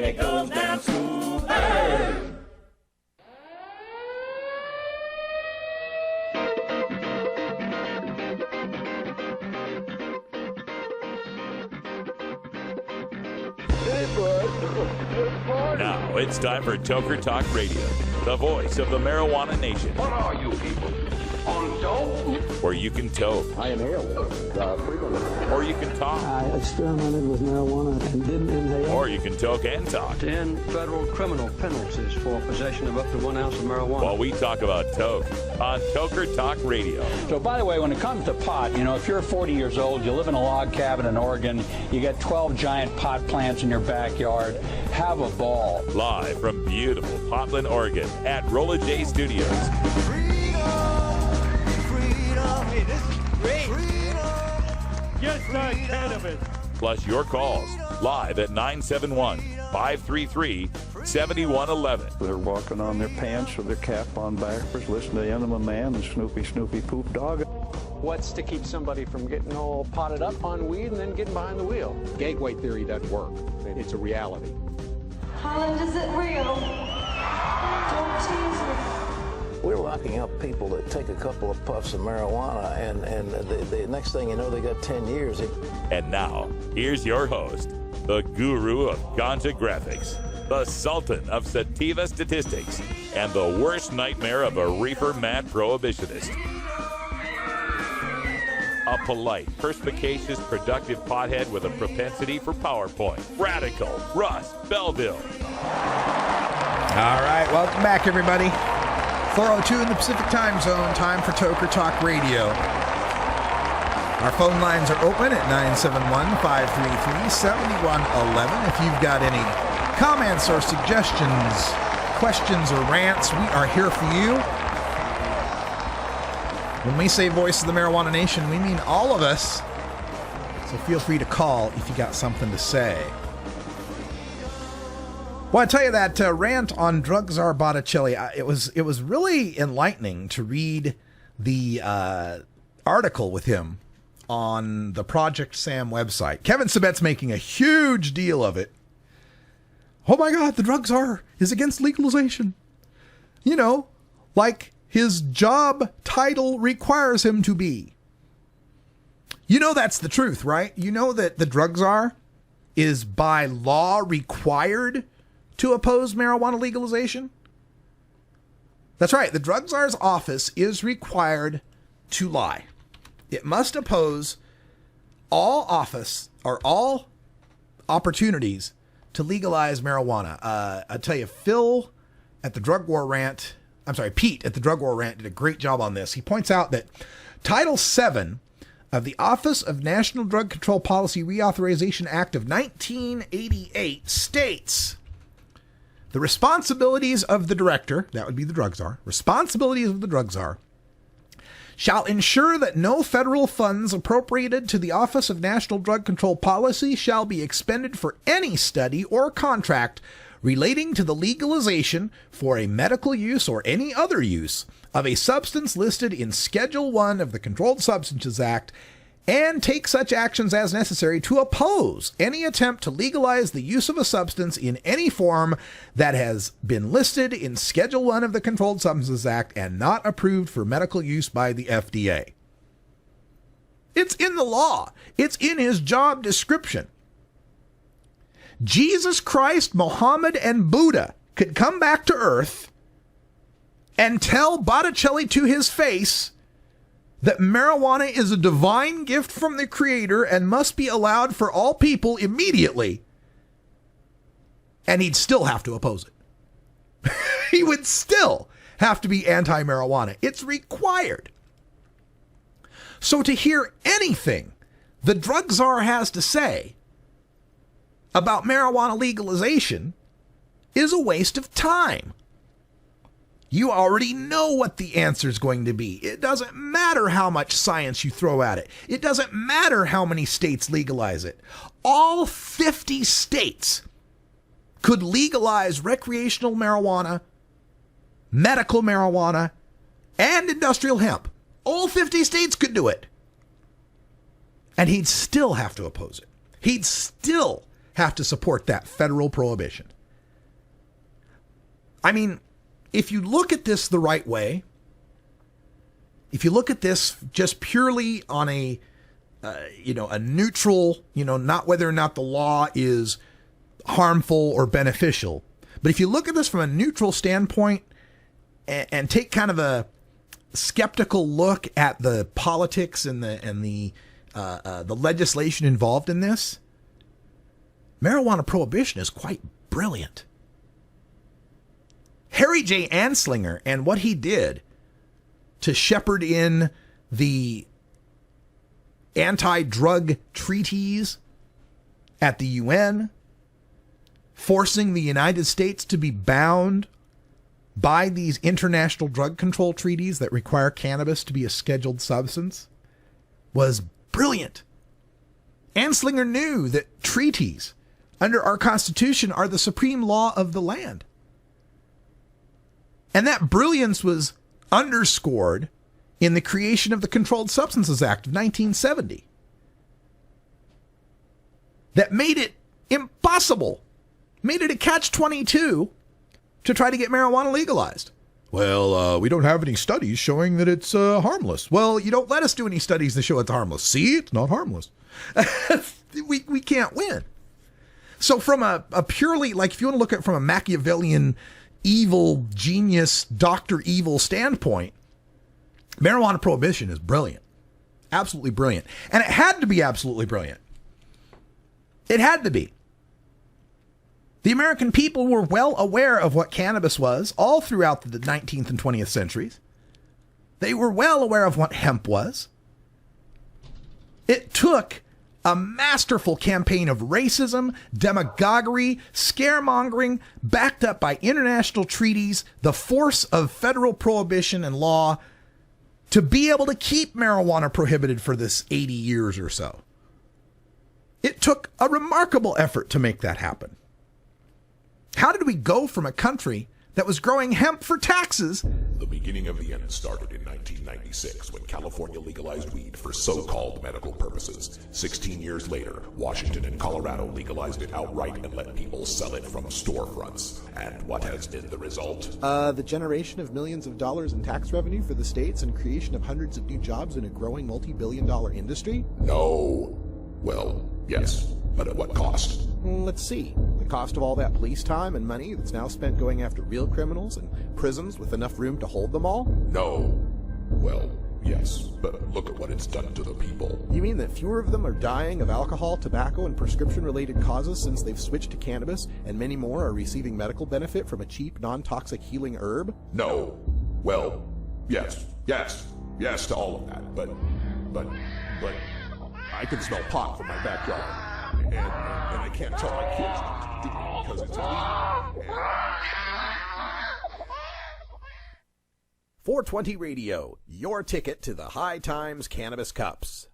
It goes down smoother. Now it's time for Toker Talk Radio, the voice of the marijuana nation. What are you people? On dope? Where you can toke. I inhale frequently. Or you can talk. I experimented with marijuana and didn't inhale. Or you can toke and talk. 10 federal criminal penalties for possession of up to 1 ounce of marijuana. While we talk about toke on Toker Talk Radio. So, by the way, when it comes to pot, you know, if you're 40 years old, you live in a log cabin in Oregon, you got 12 giant pot plants in your backyard, have a ball. Live from beautiful Portland, Oregon at Rolla J Studios. Hey, this is great. Just not cannabis. Plus your calls live at 971-533-7111. They're walking on their pants with their cap on backwards, listening to Enema Man and Snoopy Poop Dog. What's to keep somebody from getting all potted up on weed and then getting behind the wheel? Gateway theory doesn't work. It's a reality. Holland, is it real? Don't tease me. We're locking up people that take a couple of puffs of marijuana, and the next thing you know, they got 10 years. And now, here's your host, the guru of ganja graphics, the sultan of sativa statistics, and the worst nightmare of a reefer mad prohibitionist. A polite, perspicacious, productive pothead with a propensity for PowerPoint. Radical Russ Belville. All right, welcome back, everybody. 4:02 in the Pacific Time Zone. Time for Toker Talk Radio. Our phone lines are open at 971-533-7111. If you've got any comments or suggestions, questions or rants, we are here for you. When we say voice of the marijuana nation, we mean all of us. So feel free to call if you got something to say. Well, I tell you that rant on drug czar Botticelli, it was really enlightening to read the article with him on the Project Sam website. Kevin Sabet's making a huge deal of it. Oh my God, the drug czar is against legalization. You know, like his job title requires him to be. You know that's the truth, right? You know that the drug czar is by law required to oppose marijuana legalization? That's right. The drug czar's office is required to lie. It must oppose all office or all opportunities to legalize marijuana. I tell you, Pete at the Drug War Rant did a great job on this. He points out that Title VII of the Office of National Drug Control Policy Reauthorization Act of 1988 states the responsibilities of the director, that would be the drug czar, responsibilities of the drug czar, shall ensure that no federal funds appropriated to the Office of National Drug Control Policy shall be expended for any study or contract relating to the legalization for a medical use or any other use of a substance listed in Schedule 1 of the Controlled Substances Act, and take such actions as necessary to oppose any attempt to legalize the use of a substance in any form that has been listed in Schedule 1 of the Controlled Substances Act and not approved for medical use by the FDA. It's in the law. It's in his job description. Jesus Christ, Muhammad, and Buddha could come back to Earth and tell Botticelli to his face that marijuana is a divine gift from the Creator and must be allowed for all people immediately, and he'd still have to oppose it. He would still have to be anti-marijuana. It's required. So to hear anything the drug czar has to say about marijuana legalization is a waste of time. You already know what the answer is going to be. It doesn't matter how much science you throw at it. It doesn't matter how many states legalize it. All 50 states could legalize recreational marijuana, medical marijuana, and industrial hemp. All 50 states could do it. And he'd still have to oppose it. He'd still have to support that federal prohibition. I mean, if you look at this the right way, if you look at this just purely on a neutral, not whether or not the law is harmful or beneficial, but if you look at this from a neutral standpoint and take kind of a skeptical look at the politics and the legislation involved in this, marijuana prohibition is quite brilliant. Harry J. Anslinger and what he did to shepherd in the anti-drug treaties at the UN, forcing the United States to be bound by these international drug control treaties that require cannabis to be a scheduled substance, was brilliant. Anslinger knew that treaties under our Constitution are the supreme law of the land. And that brilliance was underscored in the creation of the Controlled Substances Act of 1970 that made it impossible, made it a catch-22 to try to get marijuana legalized. Well, we don't have any studies showing that it's harmless. Well, you don't let us do any studies that show it's harmless. See, it's not harmless. we can't win. So from a purely, like if you want to look at it from a Machiavellian evil genius, Dr. Evil standpoint, marijuana prohibition is brilliant. Absolutely brilliant. And it had to be absolutely brilliant. It had to be. The American people were well aware of what cannabis was all throughout the 19th and 20th centuries. They were well aware of what hemp was. It took a masterful campaign of racism, demagoguery, scaremongering, backed up by international treaties, the force of federal prohibition and law, to be able to keep marijuana prohibited for this 80 years or so. It took a remarkable effort to make that happen. How did we go from a country that was growing hemp for taxes? The beginning of the end started in 1996 when California legalized weed for so-called medical purposes. 16 years later, Washington and Colorado legalized it outright and let people sell it from storefronts. And what has been the result? The generation of millions of dollars in tax revenue for the states and creation of hundreds of new jobs in a growing multi-billion-dollar industry? No. Well, yes, but at what cost? Let's see. The cost of all that police time and money that's now spent going after real criminals and prisons with enough room to hold them all? No. Well, yes, but look at what it's done to the people. You mean that fewer of them are dying of alcohol, tobacco, and prescription-related causes since they've switched to cannabis, and many more are receiving medical benefit from a cheap, non-toxic healing herb? No. Well, yes to all of that, but I can smell pot from my backyard, and I can't tell my kids not to do it because it's illegal. 420 Radio, your ticket to the High Times Cannabis Cups.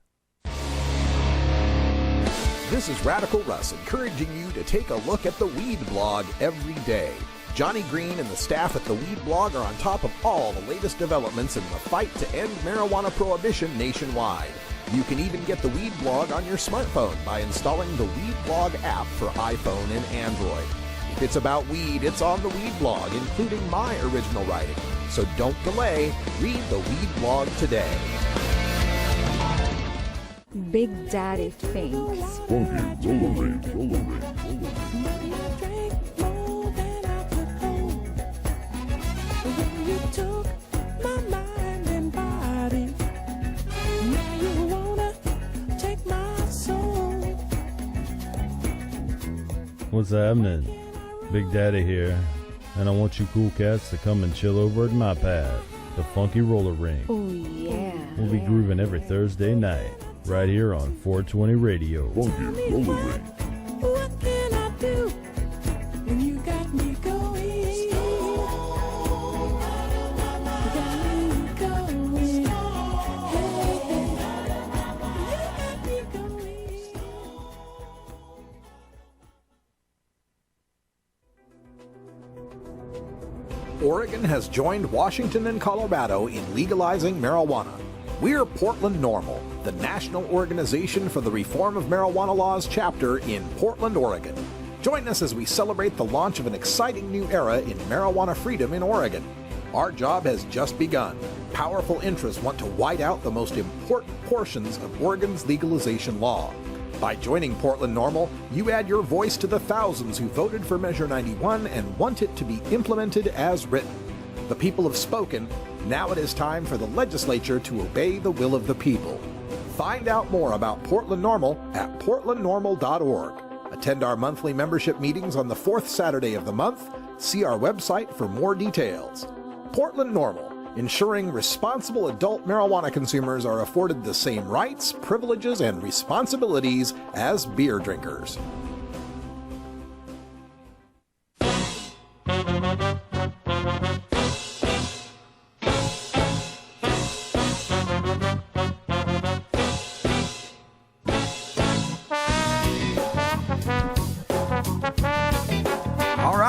This is Radical Russ encouraging you to take a look at the Weed Blog every day. Johnny Green and the staff at the Weed Blog are on top of all the latest developments in the fight to end marijuana prohibition nationwide. You can even get the Weed Blog on your smartphone by installing the Weed Blog app for iPhone and Android. If it's about weed, it's on the Weed Blog, including my original writing. So don't delay. Read the Weed Blog today. Big Daddy thinks. What's happening? Big Daddy here, and I want you cool cats to come and chill over at my pad, the Funky Roller Ring. Oh yeah. We'll be grooving every Thursday night, right here on 420 Radio. Funky Roller Ring. What can I do when you got me going? Oregon has joined Washington and Colorado in legalizing marijuana. We're Portland NORML, the National Organization for the Reform of Marijuana Laws chapter in Portland, Oregon. Join us as we celebrate the launch of an exciting new era in marijuana freedom in Oregon. Our job has just begun. Powerful interests want to white out the most important portions of Oregon's legalization law. By joining Portland NORML, you add your voice to the thousands who voted for Measure 91 and want it to be implemented as written. The people have spoken. Now it is time for the legislature to obey the will of the people. Find out more about Portland NORML at portlandnormal.org. Attend our monthly membership meetings on the fourth Saturday of the month. See our website for more details. Portland NORML, ensuring responsible adult marijuana consumers are afforded the same rights, privileges, and responsibilities as beer drinkers.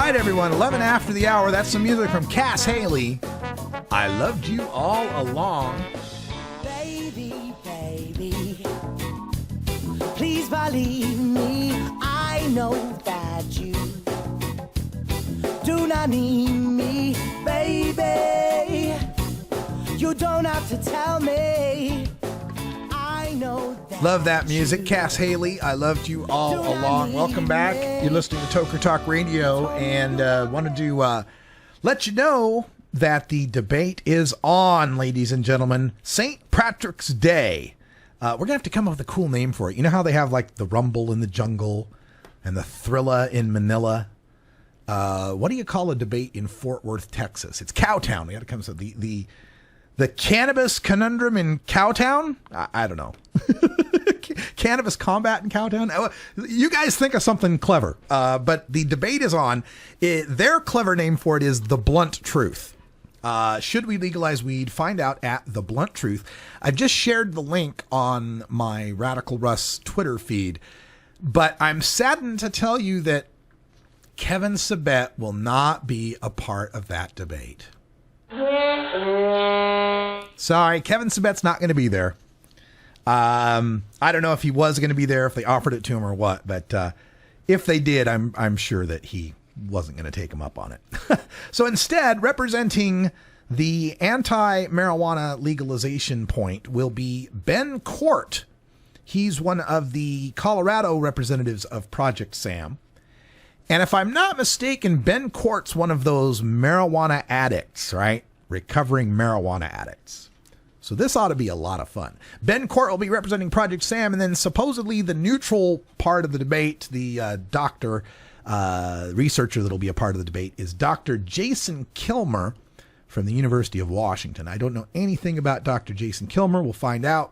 Everyone, 11 after the hour. That's some music from Cass Haley. I loved you all along. Baby, baby, please believe me. I know that you do not need me, baby. You don't have to tell me. I know that. Love that music. Cass Haley, I loved you all along. Welcome back. You're listening to Toker Talk Radio, and wanted to let you know that the debate is on, ladies and gentlemen. St. Patrick's Day. We're going to have to come up with a cool name for it. You know how they have like the Rumble in the Jungle and the Thrilla in Manila? What do you call a debate in Fort Worth, Texas? It's Cowtown. We got to come up with the cannabis conundrum in Cowtown? I don't know. Cannabis combat in Cowtown? You guys think of something clever. But the debate is on. Their clever name for it is The Blunt Truth. Should we legalize weed? Find out at The Blunt Truth. I've just shared the link on my Radical Russ Twitter feed. But I'm saddened to tell you that Kevin Sabet will not be a part of that debate. Sorry, Kevin Sabet's not going to be there. I don't know if he was going to be there, if they offered it to him or what, but if they did, I'm sure that he wasn't going to take him up on it. So instead, representing the anti-marijuana legalization point will be Ben Court. He's one of the Colorado representatives of Project Sam. And if I'm not mistaken, Ben Court's one of those marijuana addicts, right? Recovering marijuana addicts. So this ought to be a lot of fun. Ben Court will be representing Project Sam, and then supposedly the neutral part of the debate, the researcher that'll be a part of the debate, is Dr. Jason Kilmer from the University of Washington. I don't know anything about Dr. Jason Kilmer. We'll find out.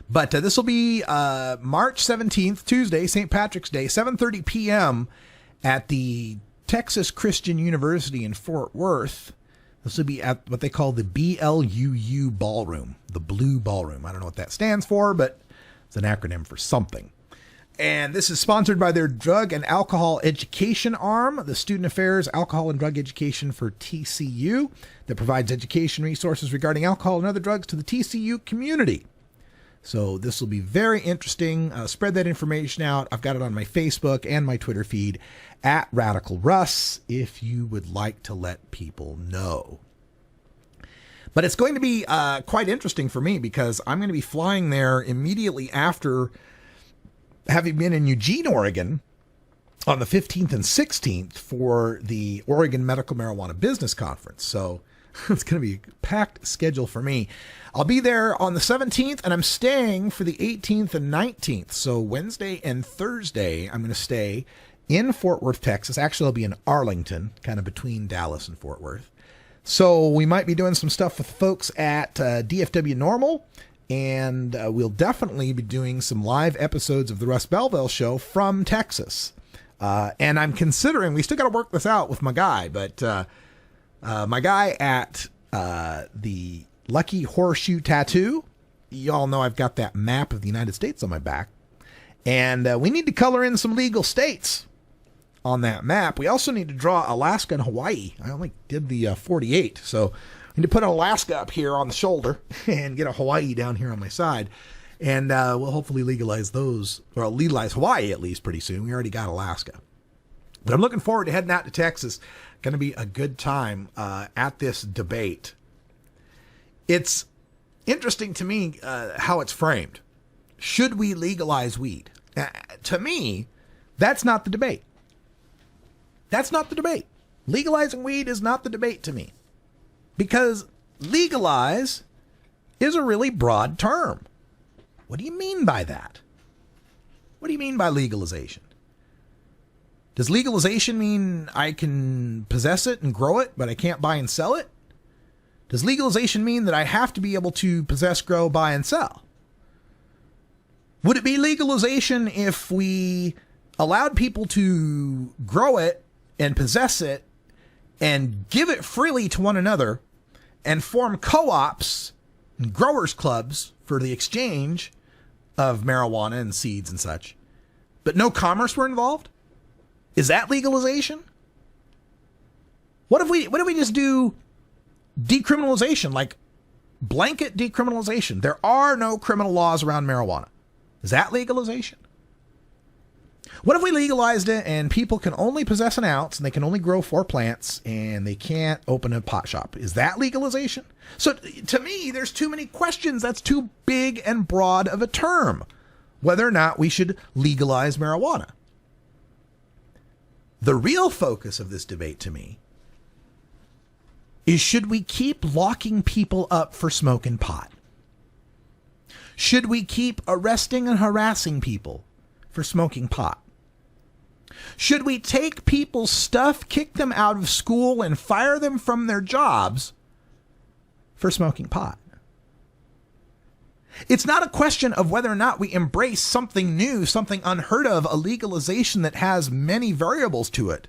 But this will be March 17th, Tuesday, St. Patrick's Day, 7:30 p.m. at the Texas Christian University in Fort Worth. This will be at what they call the BLUU Ballroom, the Blue Ballroom. I don't know what that stands for, but it's an acronym for something. And this is sponsored by their Drug and Alcohol Education arm, the Student Affairs Alcohol and Drug Education for TCU, that provides education resources regarding alcohol and other drugs to the TCU community. So this will be very interesting. Spread that information out. I've got it on my Facebook and my Twitter feed at Radical Russ if you would like to let people know. But it's going to be quite interesting for me because I'm going to be flying there immediately after having been in Eugene, Oregon on the 15th and 16th for the Oregon Medical Marijuana Business Conference. So it's going to be a packed schedule for me. I'll be there on the 17th, and I'm staying for the 18th and 19th. So Wednesday and Thursday, I'm going to stay in Fort Worth, Texas. Actually, I'll be in Arlington, kind of between Dallas and Fort Worth. So we might be doing some stuff with folks at DFW NORML, and we'll definitely be doing some live episodes of the Russ Belville Show from Texas. And I'm considering, we still got to work this out with my guy, but my guy at the Lucky Horseshoe Tattoo, y'all know I've got that map of the United States on my back, and we need to color in some legal states on that map. We also need to draw Alaska and Hawaii. I only did the 48, so I need to put Alaska up here on the shoulder and get a Hawaii down here on my side. And we'll hopefully legalize those, or legalize Hawaii at least pretty soon. We already got Alaska. But I'm looking forward to heading out to Texas. Going to be a good time at this debate. It's interesting to me how it's framed. Should we legalize weed? To me, that's not the debate. That's not the debate. Legalizing weed is not the debate to me. Because legalize is a really broad term. What do you mean by that? What do you mean by legalization? Does legalization mean I can possess it and grow it, but I can't buy and sell it? Does legalization mean that I have to be able to possess, grow, buy, and sell? Would it be legalization if we allowed people to grow it and possess it and give it freely to one another and form co-ops and growers clubs for the exchange of marijuana and seeds and such, but no commerce were involved? Is that legalization? What if we just do decriminalization, like blanket decriminalization? There are no criminal laws around marijuana. Is that legalization? What if we legalized it and people can only possess an ounce and they can only grow 4 plants and they can't open a pot shop? Is that legalization? So to me, there's too many questions. That's too big and broad of a term, whether or not we should legalize marijuana. The real focus of this debate to me is, should we keep locking people up for smoking pot? Should we keep arresting and harassing people for smoking pot? Should we take people's stuff, kick them out of school, and fire them from their jobs for smoking pot? It's not a question of whether or not we embrace something new, something unheard of, a legalization that has many variables to it.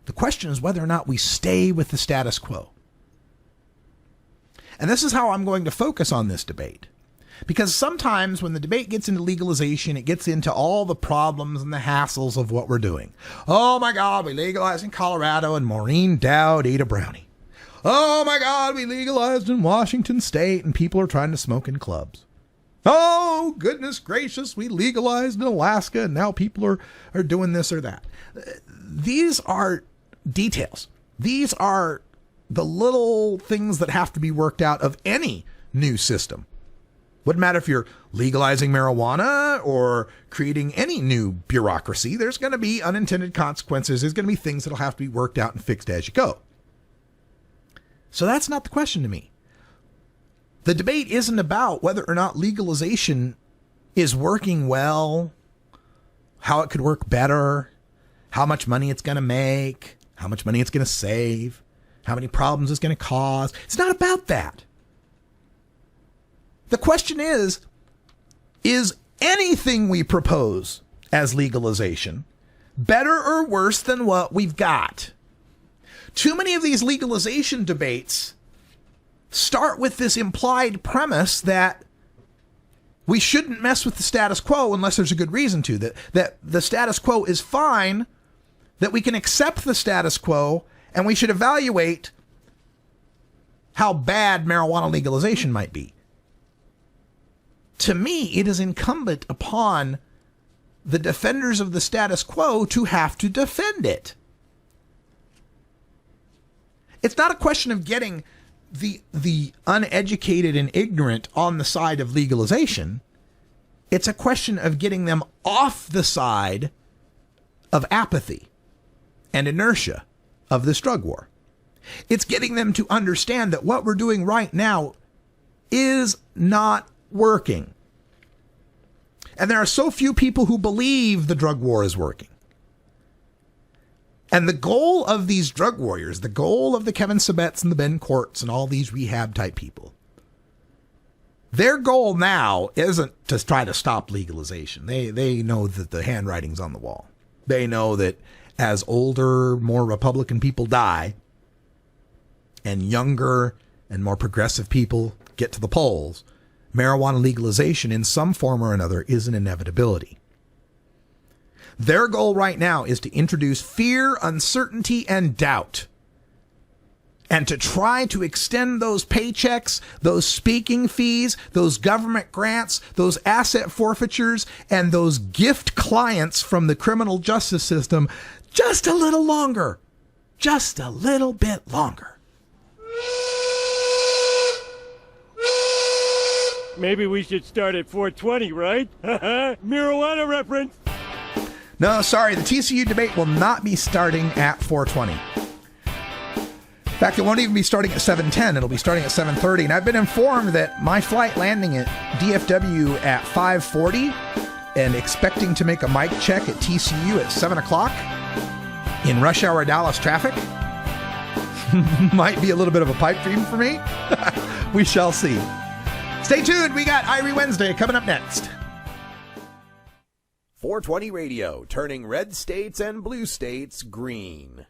The question is whether or not we stay with the status quo. And this is how I'm going to focus on this debate. Because sometimes when the debate gets into legalization, it gets into all the problems and the hassles of what we're doing. Oh my God, we legalized in Colorado and Maureen Dowd ate a brownie. Oh my God, we legalized in Washington State and people are trying to smoke in clubs. Oh, goodness gracious, we legalized in Alaska and now people are doing this or that. These are details. These are the little things that have to be worked out of any new system. Wouldn't matter if you're legalizing marijuana or creating any new bureaucracy. There's going to be unintended consequences. There's going to be things that'll have to be worked out and fixed as you go. So that's not the question to me. The debate isn't about whether or not legalization is working well, how it could work better, how much money it's going to make, how much money it's going to save, how many problems it's going to cause. It's not about that. The question is anything we propose as legalization better or worse than what we've got? Too many of these legalization debates start with this implied premise that we shouldn't mess with the status quo unless there's a good reason to, that the status quo is fine, that we can accept the status quo, and we should evaluate how bad marijuana legalization might be. To me, it is incumbent upon the defenders of the status quo to have to defend it. It's not a question of getting the uneducated and ignorant on the side of legalization. It's a question of getting them off the side of apathy and inertia of this drug war. It's getting them to understand that what we're doing right now is not working. And there are so few people who believe the drug war is working. And the goal of these drug warriors, the goal of the Kevin Sabett's and the Ben Courts and all these rehab type people, their goal now isn't to try to stop legalization. They know that the handwriting's on the wall. They know that as older, more Republican people die and younger and more progressive people get to the polls, marijuana legalization in some form or another is an inevitability. Their goal right now is to introduce fear, uncertainty, and doubt. and to try to extend those paychecks, those speaking fees, those government grants, those asset forfeitures, and those gift clients from the criminal justice system just a little longer. Just a little bit longer. Maybe we should start at 420, right? Marijuana reference. No, sorry, the TCU debate will not be starting at 420. In fact, it won't even be starting at 7:10. It'll be starting at 7:30. And I've been informed that my flight landing at DFW at 5:40 and expecting to make a mic check at TCU at 7 o'clock in rush hour Dallas traffic might be a little bit of a pipe dream for me. We shall see. Stay tuned. We got Irie Wednesday coming up next. 420 Radio, turning red states and blue states green.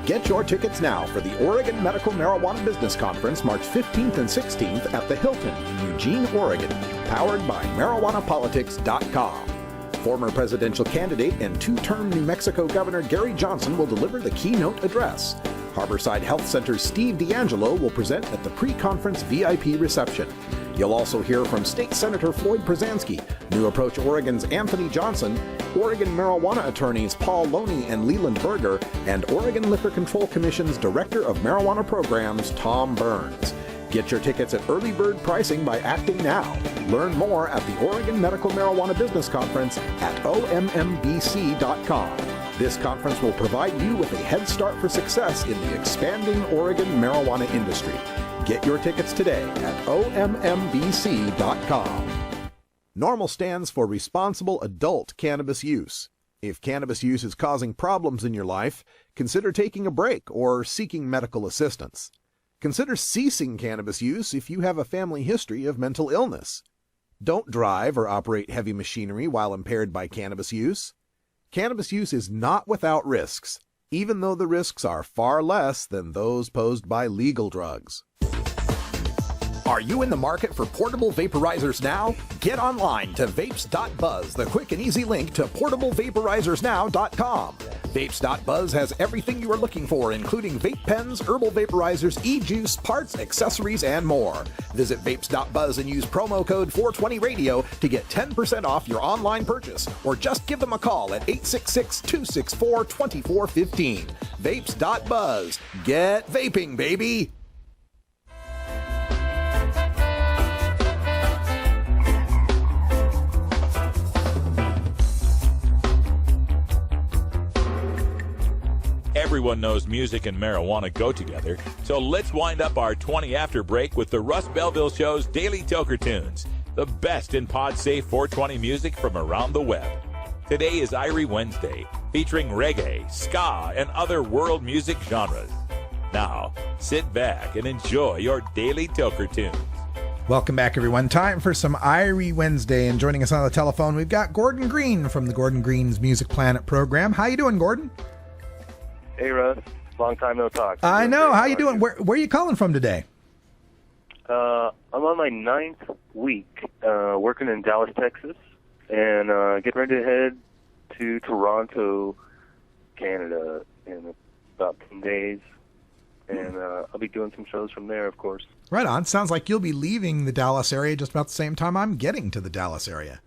Get your tickets now for the Oregon Medical Marijuana Business Conference March 15th and 16th at the Hilton in Eugene, Oregon, powered by MarijuanaPolitics.com. Former presidential candidate and two-term New Mexico Governor Gary Johnson will deliver the keynote address. Harborside Health Center's Steve D'Angelo will present at the pre-conference VIP reception. You'll also hear from State Senator Floyd Przansky, New Approach Oregon's Anthony Johnson, Oregon marijuana attorneys Paul Loney and Leland Berger, and Oregon Liquor Control Commission's Director of Marijuana Programs, Tom Burns. Get your tickets at early bird pricing by acting now. Learn more at the Oregon Medical Marijuana Business Conference at ommbc.com. This conference will provide you with a head start for success in the expanding Oregon marijuana industry. Get your tickets today at ommbc.com. NORMAL stands for Responsible Adult Cannabis Use. If cannabis use is causing problems in your life, consider taking a break or seeking medical assistance. Consider ceasing cannabis use if you have a family history of mental illness. Don't drive or operate heavy machinery while impaired by cannabis use. Cannabis use is not without risks, even though the risks are far less than those posed by legal drugs. Are you in the market for portable vaporizers now? Get online to vapes.buzz, the quick and easy link to portablevaporizers.now.com. Vapes.buzz has everything you are looking for, including vape pens, herbal vaporizers, e-juice, parts, accessories, and more. Visit vapes.buzz and use promo code 420radio to get 10% off your online purchase, or just give them a call at 866-264-2415. Vapes.buzz. Get vaping, baby! Everyone knows music and marijuana go together, so let's wind up our 20 after break with the Russ Belville Show's Daily Toker Tunes, the best in pod-safe 420 music from around the web. Today is Irie Wednesday, featuring reggae, ska, and other world music genres. Now, sit back and enjoy your Daily Toker Tunes. Welcome back, everyone. Time for some Irie Wednesday, and joining us on the telephone, we've got Gordon Green from the Gordon Green's Music Planet program. How you doing, Gordon? Hey, Russ. Long time no talk. I know. How you doing? Where are you calling from today? I'm on my 9th week working in Dallas, Texas, and getting ready to head to Toronto, Canada in about 10 days. And I'll be doing some shows from there, of course. Right on. Sounds like you'll be leaving the Dallas area just about the same time I'm getting to the Dallas area.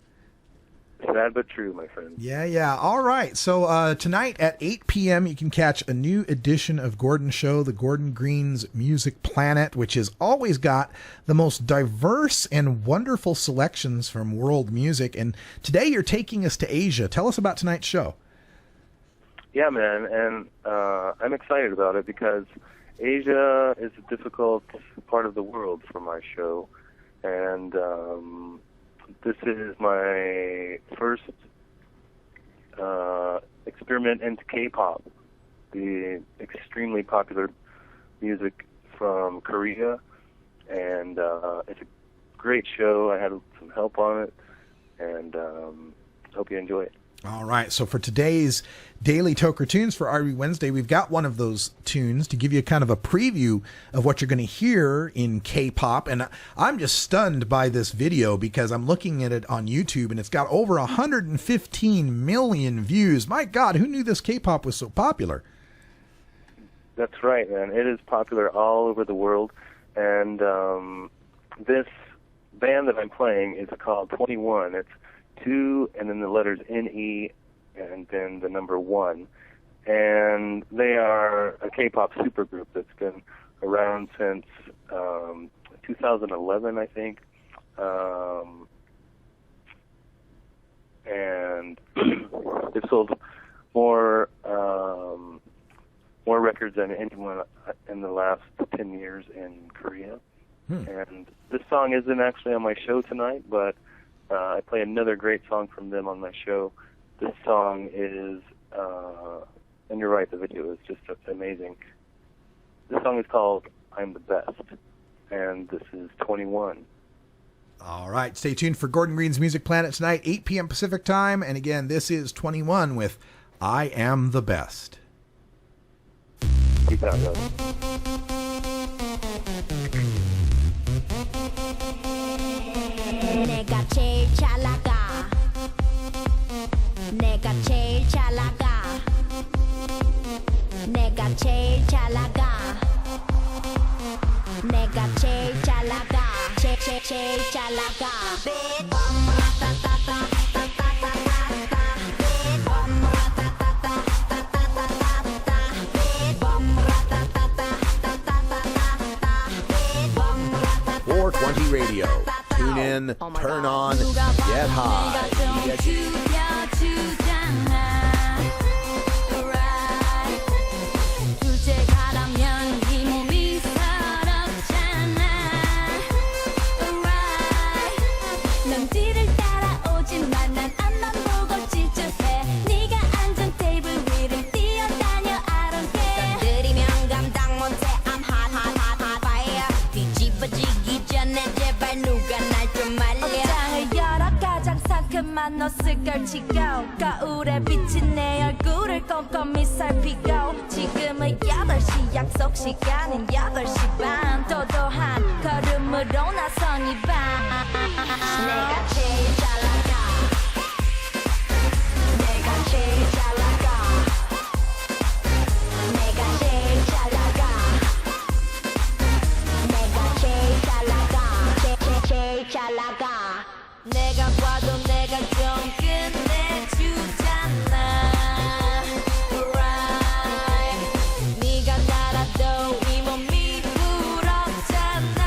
Sad but true, my friend. Yeah. All right. So tonight at 8 p.m., you can catch a new edition of Gordon's show, the Gordon Green's Music Planet, which has always got the most diverse and wonderful selections from world music. And today you're taking us to Asia. Tell us about tonight's show. Yeah, man. And I'm excited about it because Asia is a difficult part of the world for my show. And this is my first experiment into K-pop, the extremely popular music from Korea, and it's a great show. I had some help on it, and hope you enjoy it. All right, so for today's Daily Toker Tunes for RB Wednesday, we've got one of those tunes to give you kind of a preview of what you're going to hear in K-pop. And I'm just stunned by this video because I'm looking at it on YouTube and it's got over 115 million views. My God, who knew this K-pop was so popular? That's right, man. It is popular all over the world. And this band that I'm playing is called 21. It's 2 and then the letters N-E and then the number 1. And they are a K-pop supergroup that's been around since 2011, I think. And they've sold more records than anyone in the last 10 years in Korea. And this song isn't actually on my show tonight, but I play another great song from them on my show. This song is, and you're right, the video is just amazing. This song is called I'm the Best, and this is 21. All right, stay tuned for Gordon Green's Music Planet tonight, 8 p.m. Pacific time. And again, this is 21 with I Am the Best. Keep that up. 내가 제일 잘 나가 내가 제일 잘 나가 내가 제일 잘 나가 내가 제일 잘 나가 제일 잘 나가 Radio. Tune in, turn on, get high. 옷을 걸치고 거울에 비친 내 얼굴을 꼼꼼히 살피고 지금은 8시 약속 시간은 8시 반 도도한 걸음으로 나선 이 밤 내가 제일 잘 나가 내가 제일 잘 나가 내가 제일 잘 나가 내가 제일 잘 나가 제일 잘 나가 내가 봐도 내가 좀 끝내주잖아 Right 네가 날아도 이 몸이 부럽잖아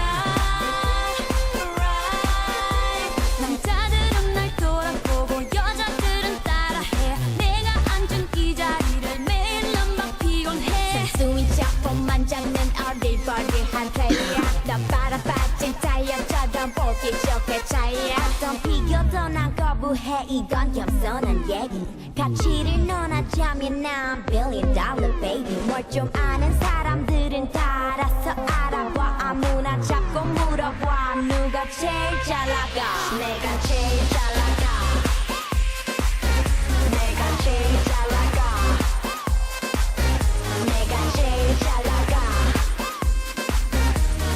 Right 남자들은 날 돌아보고 여자들은 따라해 내가 앉은 이 자리를 매일은 막 피곤해 순수히 작품만 잡는 어릴버릴한 플레이야 너 바라빠진 타이어처럼 볼기 좋게 차이야 어떤 비교도 난 거부해 이건 겸손한 얘기 가치를 논하자면 난 $1 billion baby 뭘 좀 아는 사람들은 다 알아서 알아봐 아무나 자꾸 물어봐 누가 제일 잘 나가 내가 제일 잘 나가 내가 제일 잘 나가 내가 제일 잘 나가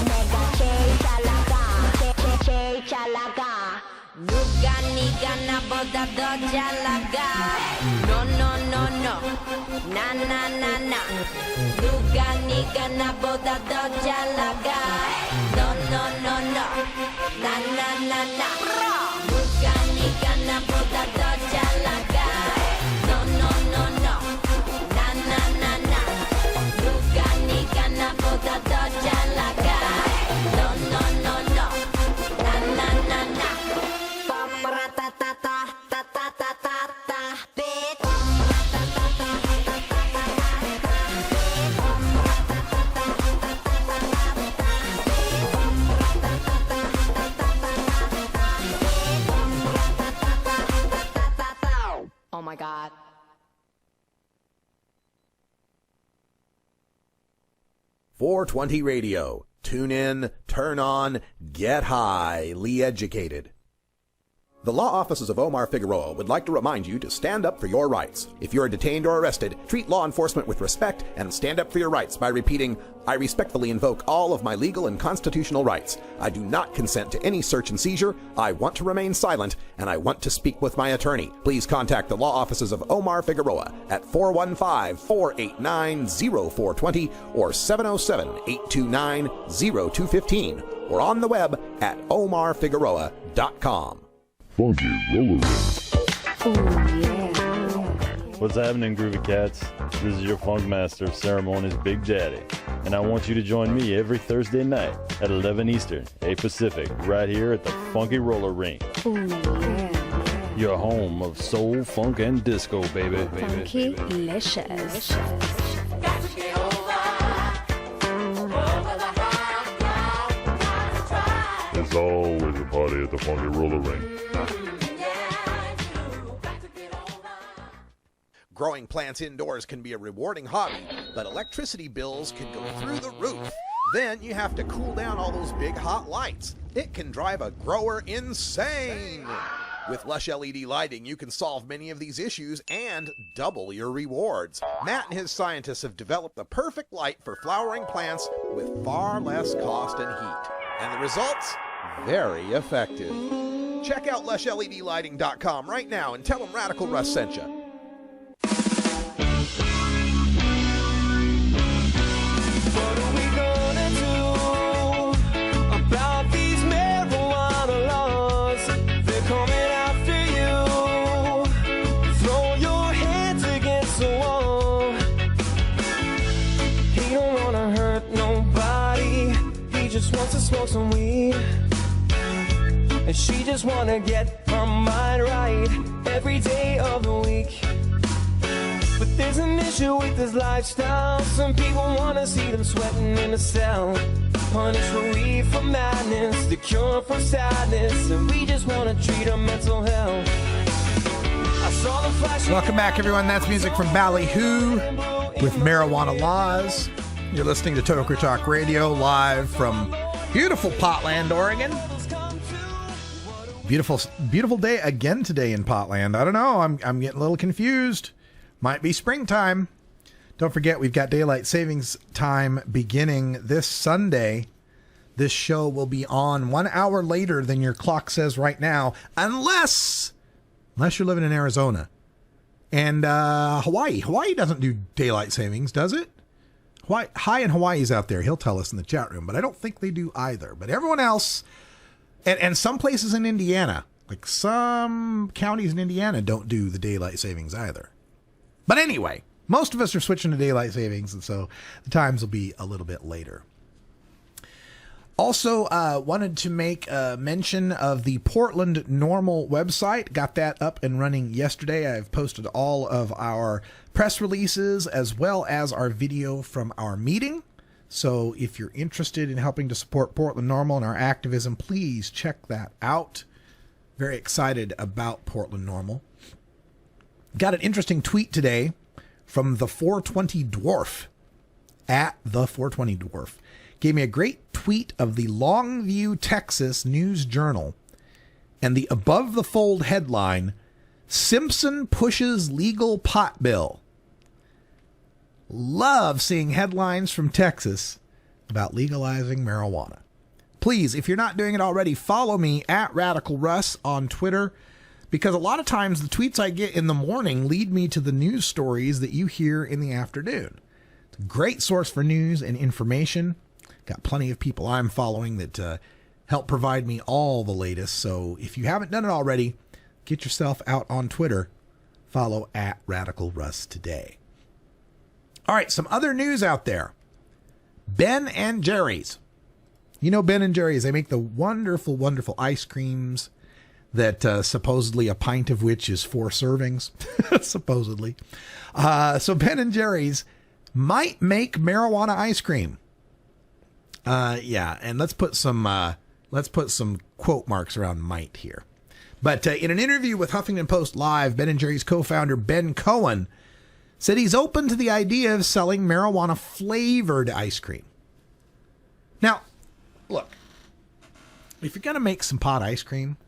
내가 제일 잘 나가 제일 잘 나가 누가 네가 나보다 더 잘 나가 No no no no 나 나 나 나 누가 네가 나보다 더 잘 나가 No no no no 나 나 나 나 누가 네가 나보다 더 잘 나가 No no no no 나 나 나 나 누가 네가 나보다 더 잘 나가 No no no no 나 나 나 나 Oh my God. .420 Radio. Tune in, turn on, get highly educated. The law offices of Omar Figueroa would like to remind you to stand up for your rights. If you are detained or arrested, treat law enforcement with respect and stand up for your rights by repeating, "I respectfully invoke all of my legal and constitutional rights. I do not consent to any search and seizure. I want to remain silent, and I want to speak with my attorney." Please contact the law offices of Omar Figueroa at 415-489-0420 or 707-829-0215 or on the web at omarfigueroa.com. Funky Roller Ring. Oh, yeah. What's happening, Groovy Cats? This is your Funk Master of Ceremonies, Big Daddy. And I want you to join me every Thursday night at 11 Eastern, 8 Pacific, right here at the Funky Roller Ring. Oh, yeah. Your home of soul, funk, and disco, baby. Funky-licious. There's always a party at the Funky Roller Ring. Growing plants indoors can be a rewarding hobby, but electricity bills can go through the roof. Then you have to cool down all those big hot lights. It can drive a grower insane. With Lush LED lighting, you can solve many of these issues and double your rewards. Matt and his scientists have developed the perfect light for flowering plants with far less cost and heat. And the results? Very effective. Check out LushLEDlighting.com right now and tell them Radical Russ sent you. What are we gonna do about these marijuana laws? They're coming after you. Throw your hands against the wall. He don't wanna hurt nobody. He just wants to smoke some weed. And she just wanna get her mind right every day of the week. But there's an issue with this lifestyle. Some people wanna see them sweating in a cell. Punish for weed for madness, the cure for sadness, and we just wanna treat our mental health. I saw the flashing. Welcome back, everyone. That's music from Ballyhoo with Marijuana Laws. You're listening to Toker Talk Radio live from beautiful Potland, Oregon. Beautiful day again today in Potland. I don't know. I'm getting a little confused. Might be springtime. Don't forget, we've got daylight savings time beginning this Sunday. This show will be on 1 hour later than your clock says right now, unless you're living in Arizona and Hawaii. Hawaii doesn't do daylight savings, does it? Hi in Hawaii's out there. He'll tell us in the chat room, but I don't think they do either. But everyone else, and some places in Indiana, like some counties in Indiana, don't do the daylight savings either. But anyway, most of us are switching to daylight savings, and so the times will be a little bit later. Also, wanted to make a mention of the Portland Normal website. Got that up and running yesterday. I've posted all of our press releases as well as our video from our meeting. So if you're interested in helping to support Portland Normal and our activism, please check that out. Very excited about Portland Normal. Got an interesting tweet today from the 420 Dwarf, at the 420 Dwarf. Gave me a great tweet of the Longview, Texas News Journal and the above the fold headline, "Simpson pushes legal pot bill." Love seeing headlines from Texas about legalizing marijuana. Please, if you're not doing it already, follow me at Radical Russ on Twitter, because a lot of times the tweets I get in the morning lead me to the news stories that you hear in the afternoon. It's a great source for news and information. Got plenty of people I'm following that help provide me all the latest. So if you haven't done it already, get yourself out on Twitter. Follow at Radical Russ today. All right, some other news out there. Ben and Jerry's. You know Ben and Jerry's, they make the wonderful, wonderful ice creams that supposedly a pint of which is 4 servings, supposedly. So Ben and Jerry's might make marijuana ice cream. Yeah, and let's put some quote marks around might here. But in an interview with Huffington Post Live, Ben and Jerry's co-founder Ben Cohen said he's open to the idea of selling marijuana flavored ice cream. Now, look, if you're going to make some pot ice cream,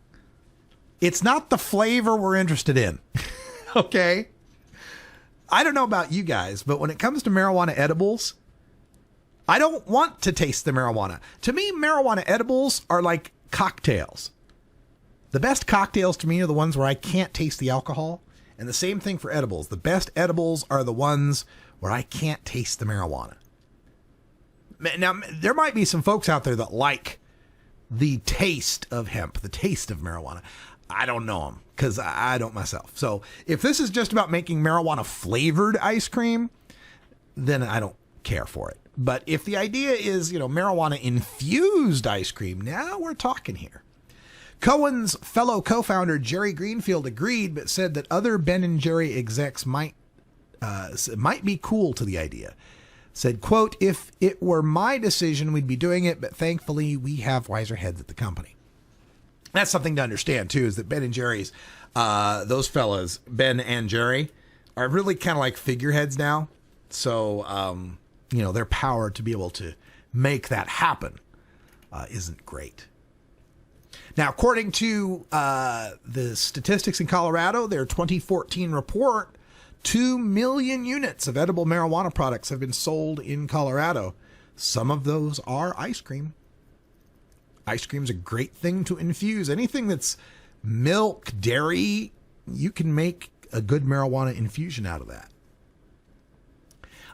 It's not the flavor we're interested in. Okay? I don't know about you guys, but when it comes to marijuana edibles, I don't want to taste the marijuana. To me, marijuana edibles are like cocktails. The best cocktails to me are the ones where I can't taste the alcohol. And the same thing for edibles. The best edibles are the ones where I can't taste the marijuana. Now, there might be some folks out there that like the taste of hemp, the taste of marijuana. I don't know them because I don't myself. So if this is just about making marijuana flavored ice cream, then I don't care for it. But if the idea is, marijuana infused ice cream, now we're talking here. Cohen's fellow co-founder Jerry Greenfield agreed, but said that other Ben & Jerry execs might be cool to the idea. Said, quote, "If it were my decision, we'd be doing it, but thankfully we have wiser heads at the company." That's something to understand, too, is that Ben & Jerry's, those fellas, Ben and Jerry, are really kind of like figureheads now. So, their power to be able to make that happen isn't great. Now, according to the statistics in Colorado, their 2014 report, 2 million units of edible marijuana products have been sold in Colorado. Some of those are ice cream. Ice cream's a great thing to infuse. Anything that's milk, dairy, you can make a good marijuana infusion out of that.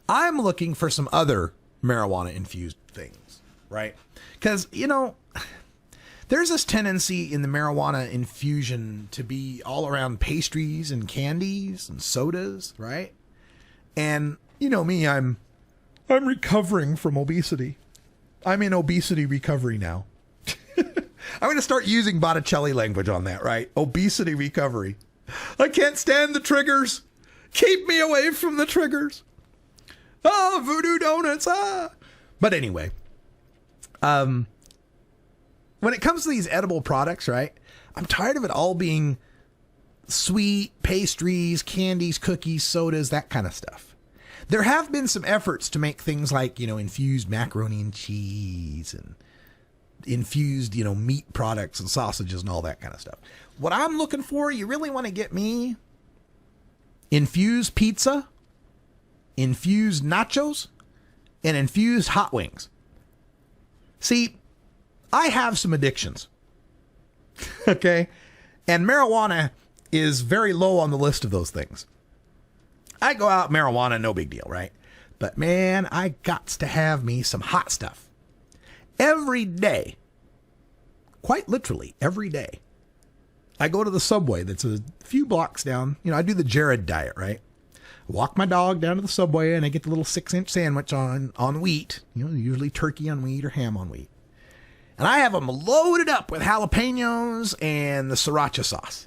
I'm looking for some other marijuana infused things, right? Because, there's this tendency in the marijuana infusion to be all around pastries and candies and sodas, right? And me, I'm recovering from obesity. I'm in obesity recovery now. I'm going to start using Botticelli language on that, right? Obesity recovery. I can't stand the triggers. Keep me away from the triggers. Oh, voodoo donuts. But anyway, when it comes to these edible products, right? I'm tired of it all being sweet, pastries, candies, cookies, sodas, that kind of stuff. There have been some efforts to make things like, infused macaroni and cheese and infused, meat products and sausages and all that kind of stuff. What I'm looking for, you really want to get me infused pizza, infused nachos, and infused hot wings. See, I have some addictions. Okay? And marijuana is very low on the list of those things. I go out marijuana, no big deal, right? But man, I gots to have me some hot stuff. Every day, quite literally every day, I go to the Subway that's a few blocks down. I do the Jared diet, right? I walk my dog down to the Subway and I get the little 6-inch sandwich on wheat, usually turkey on wheat or ham on wheat. And I have them loaded up with jalapenos and the sriracha sauce.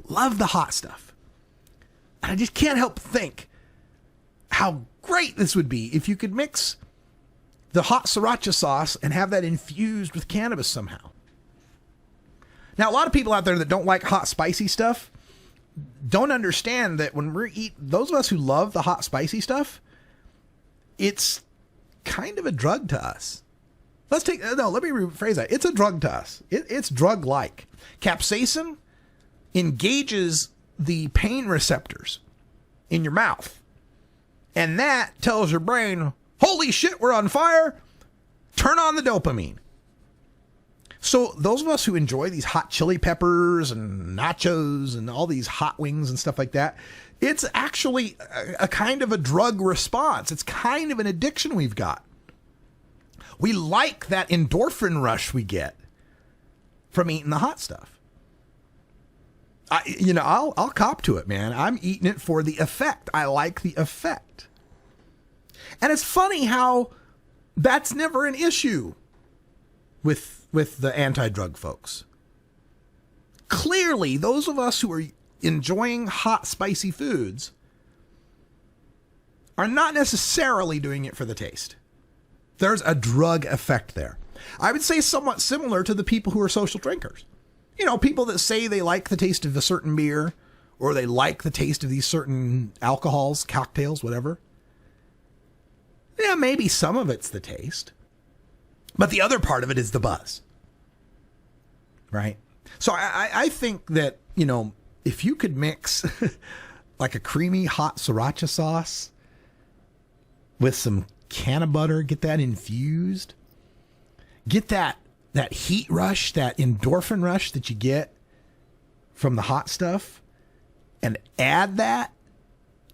Love the hot stuff. And I just can't help think how great this would be if you could mix the hot sriracha sauce and have that infused with cannabis somehow. Now, a lot of people out there that don't like hot, spicy stuff don't understand that when those of us who love the hot, spicy stuff, it's kind of a drug to us. Let me rephrase that. It's a drug to us. It's drug-like. Capsaicin engages the pain receptors in your mouth. And that tells your brain, holy shit, we're on fire. Turn on the dopamine. So those of us who enjoy these hot chili peppers and nachos and all these hot wings and stuff like that, it's actually a kind of a drug response. It's kind of an addiction we've got. We like that endorphin rush we get from eating the hot stuff. I'll cop to it, man. I'm eating it for the effect. I like the effect. And it's funny how that's never an issue with the anti-drug folks. Clearly, those of us who are enjoying hot, spicy foods are not necessarily doing it for the taste. There's a drug effect there. I would say somewhat similar to the people who are social drinkers. People that say they like the taste of a certain beer or they like the taste of these certain alcohols, cocktails, whatever. Yeah, maybe some of it's the taste. But the other part of it is the buzz. Right? So I think that, if you could mix like a creamy hot sriracha sauce with some can of butter, get that infused, get that heat rush, that endorphin rush that you get from the hot stuff, and add that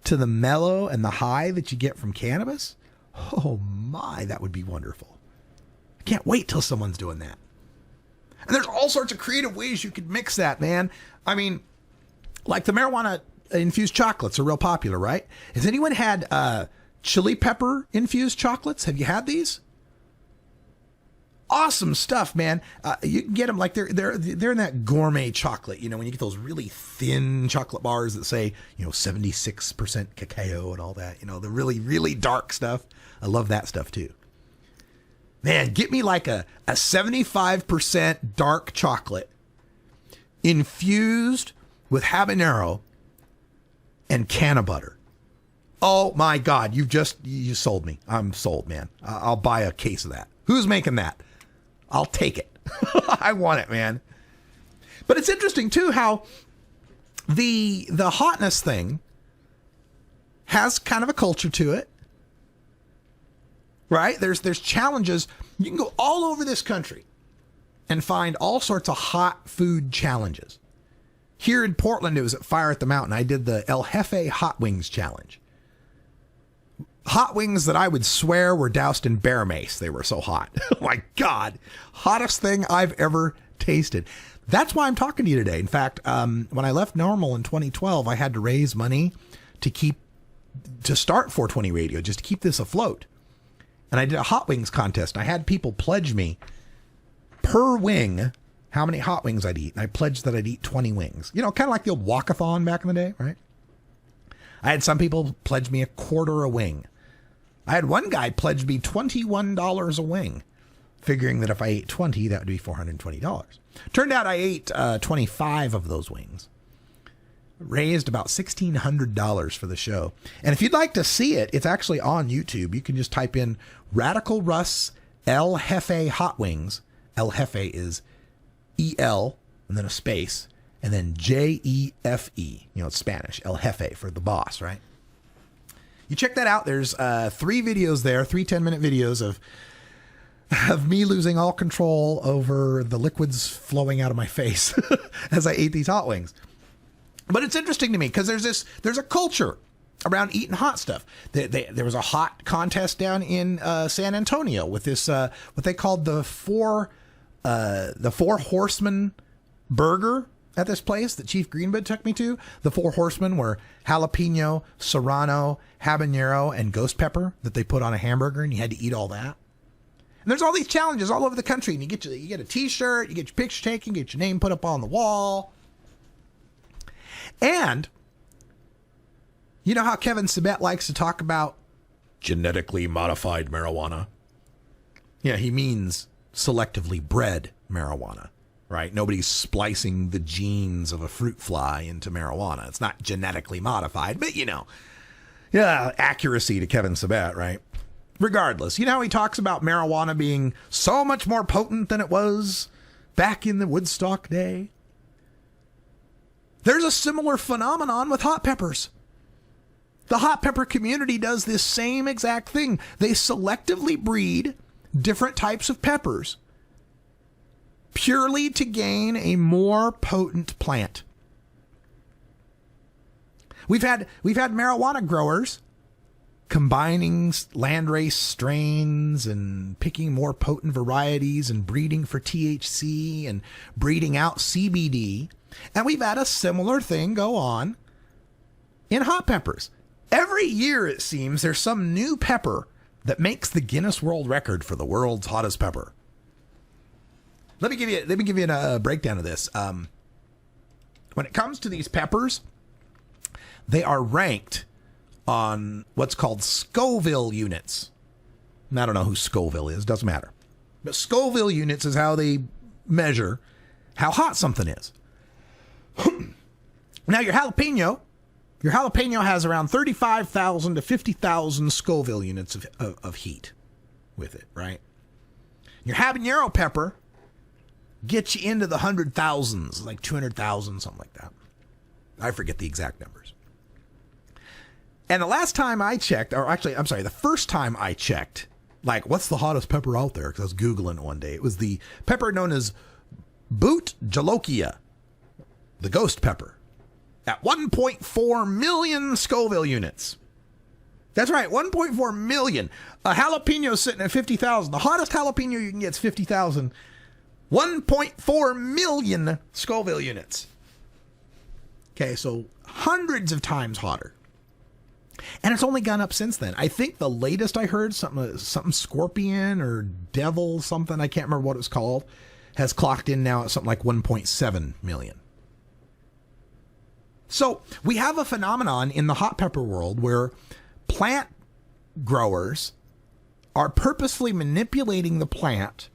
to the mellow and the high that you get from cannabis. Oh my, that would be wonderful. I can't wait till someone's doing that. And there's all sorts of creative ways you could mix that, man. I mean, like the marijuana infused chocolates are real popular, right? Has anyone had chili pepper infused chocolates? Have you had these? Awesome stuff, man. You can get them like they're in that gourmet chocolate. When you get those really thin chocolate bars that say 76% cacao and all that. The really, really dark stuff. I love that stuff too. Man, get me like a 75% dark chocolate infused with habanero and can of butter. Oh my God, you sold me. I'm sold, man. I'll buy a case of that. Who's making that? I'll take it. I want it, man. But it's interesting too how the hotness thing has kind of a culture to it. Right? There's challenges. You can go all over this country and find all sorts of hot food challenges. Here in Portland, it was at Fire at the Mountain. I did the El Jefe Hot Wings Challenge. Hot wings that I would swear were doused in bear mace. They were so hot. Oh my God. Hottest thing I've ever tasted. That's why I'm talking to you today. In fact, when I left Normal in 2012, I had to raise money to start 420 Radio, just to keep this afloat. And I did a hot wings contest. I had people pledge me per wing how many hot wings I'd eat. And I pledged that I'd eat 20 wings. Kind of like the old walkathon back in the day, right? I had some people pledge me a quarter a wing. I had one guy pledge me $21 a wing, figuring that if I ate 20, that would be $420. Turned out I ate 25 of those wings. Raised about $1,600 for the show. And if you'd like to see it, it's actually on YouTube. You can just type in Radical Russ El Jefe Hot Wings. El Jefe is E-L and then a space and then J-E-F-E. It's Spanish. El Jefe for the boss, right? You check that out. There's 3 videos there, 3 10-minute videos of me losing all control over the liquids flowing out of my face as I ate these hot wings. But it's interesting to me because there's a culture around eating hot stuff. There was a hot contest down in San Antonio with this what they called the four horsemen burger at this place that Chief Greenwood took me to. The 4 horsemen were jalapeno, serrano, habanero, and ghost pepper that they put on a hamburger, and you had to eat all that. And there's all these challenges all over the country, and you get a T-shirt, you get your picture taken, you get your name put up on the wall. And you know how Kevin Sabet likes to talk about genetically modified marijuana? Yeah, he means selectively bred marijuana, right? Nobody's splicing the genes of a fruit fly into marijuana. It's not genetically modified, but accuracy to Kevin Sabet, right? Regardless, how he talks about marijuana being so much more potent than it was back in the Woodstock day? There's a similar phenomenon with hot peppers. The hot pepper community does this same exact thing. They selectively breed different types of peppers purely to gain a more potent plant. We've had marijuana growers combining landrace strains and picking more potent varieties and breeding for THC and breeding out CBD. And we've had a similar thing go on in hot peppers. Every year, it seems, there's some new pepper that makes the Guinness World Record for the world's hottest pepper. Let me give you a breakdown of this. When it comes to these peppers, they are ranked on what's called Scoville units. And I don't know who Scoville is, doesn't matter. But Scoville units is how they measure how hot something is. Now, your jalapeno has around 35,000 to 50,000 Scoville units of heat with it, right? Your habanero pepper get you into the 100,000s, like 200,000, something like that. I forget the exact numbers. And the last time I checked, or actually, I'm sorry, the first time I checked, like, what's the hottest pepper out there? Because I was Googling it one day. It was the pepper known as Boot Jalokia, the ghost pepper, at 1.4 million Scoville units. That's right, 1.4 million. A jalapeno sitting at 50,000. The hottest jalapeno you can get is 50,000. 1.4 million Scoville units. Okay, so hundreds of times hotter. And it's only gone up since then. I think the latest I heard, something scorpion or devil something, I can't remember what it was called, has clocked in now at something like 1.7 million. So we have a phenomenon in the hot pepper world where plant growers are purposefully manipulating the plant,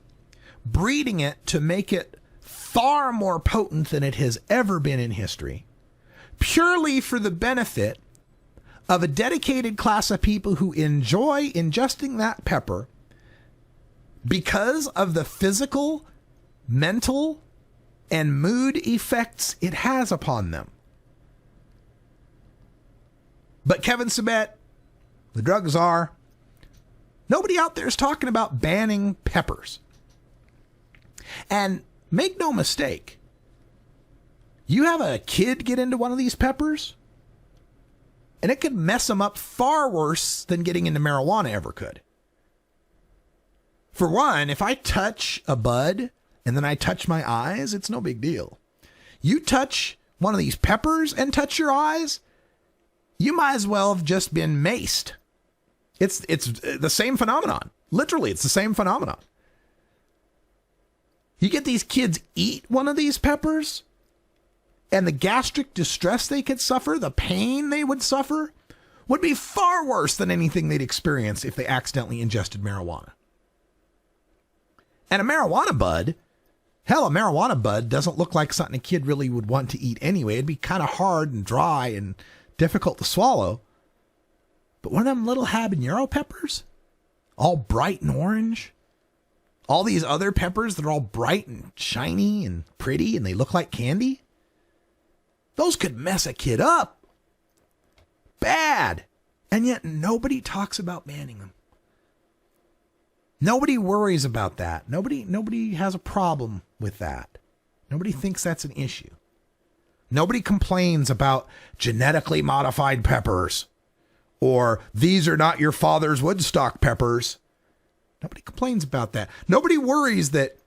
breeding it to make it far more potent than it has ever been in history, purely for the benefit of a dedicated class of people who enjoy ingesting that pepper because of the physical, mental, and mood effects it has upon them. But Kevin Sabet, the drug czar, nobody out there is talking about banning peppers. And make no mistake, you have a kid get into one of these peppers, and it could mess them up far worse than getting into marijuana ever could. For one, if I touch a bud and then I touch my eyes, it's no big deal. You touch one of these peppers and touch your eyes, you might as well have just been maced. It's the same phenomenon. Literally, it's the same phenomenon. You get these kids eat one of these peppers, and the gastric distress they could suffer, the pain they would suffer, would be far worse than anything they'd experience if they accidentally ingested marijuana. And a marijuana bud, hell, a marijuana bud doesn't look like something a kid really would want to eat anyway. It'd be kind of hard and dry and difficult to swallow. But one of them little habanero peppers, all bright and orange, all these other peppers that are all bright and shiny and pretty and they look like candy, those could mess a kid up bad. And yet nobody talks about banning them. Nobody worries about that. Nobody has a problem with that. Nobody thinks that's an issue. Nobody complains about genetically modified peppers or these are not your father's Woodstock peppers. Nobody complains about that. Nobody worries that,